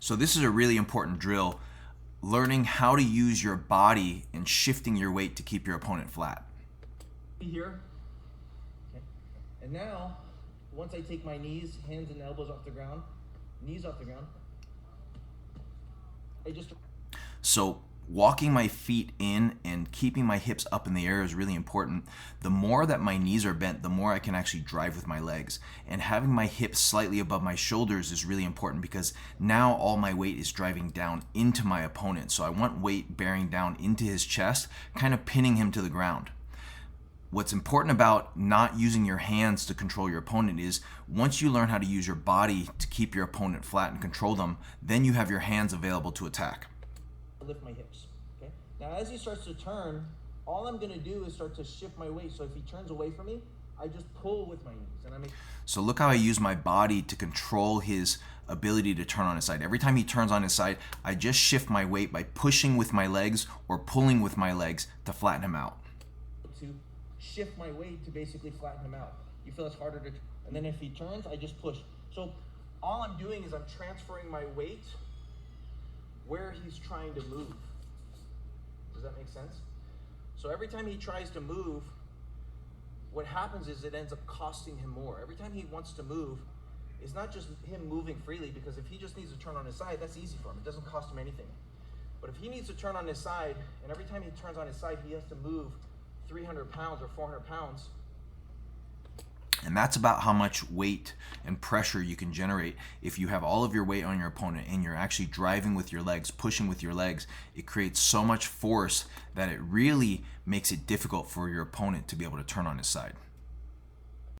So this is a really important drill, learning how to use your body and shifting your weight to keep your opponent flat. Here. Okay. And now, once I take my knees, hands and elbows off the ground, knees off the ground, So walking my feet in and keeping my hips up in the air is really important. The more that my knees are bent, the more I can actually drive with my legs. And having my hips slightly above my shoulders is really important because now all my weight is driving down into my opponent. So I want weight bearing down into his chest, kind of pinning him to the ground. What's important about not using your hands to control your opponent is once you learn how to use your body to keep your opponent flat and control them, then you have your hands available to attack. Lift my hips. Okay. Now as he starts to turn, all I'm going to do is start to shift my weight. So if he turns away from me, I just pull with my knees, and I make. So look how I use my body to control his ability to turn on his side. Every time he turns on his side, I just shift my weight by pushing with my legs or pulling with my legs to flatten him out. To shift my weight to basically flatten him out. You feel it's harder to, and then if he turns, I just push. So all I'm doing is I'm transferring my weight where he's trying to move. Does that make sense? So every time he tries to move, what happens is it ends up costing him more. Every time he wants to move, it's not just him moving freely, because if he just needs to turn on his side, that's easy for him. It doesn't cost him anything. But if he needs to turn on his side, and every time he turns on his side, he has to move 300 pounds or 400 pounds. And that's about how much weight and pressure you can generate. If you have all of your weight on your opponent and you're actually driving with your legs, pushing with your legs, it creates so much force that it really makes it difficult for your opponent to be able to turn on his side.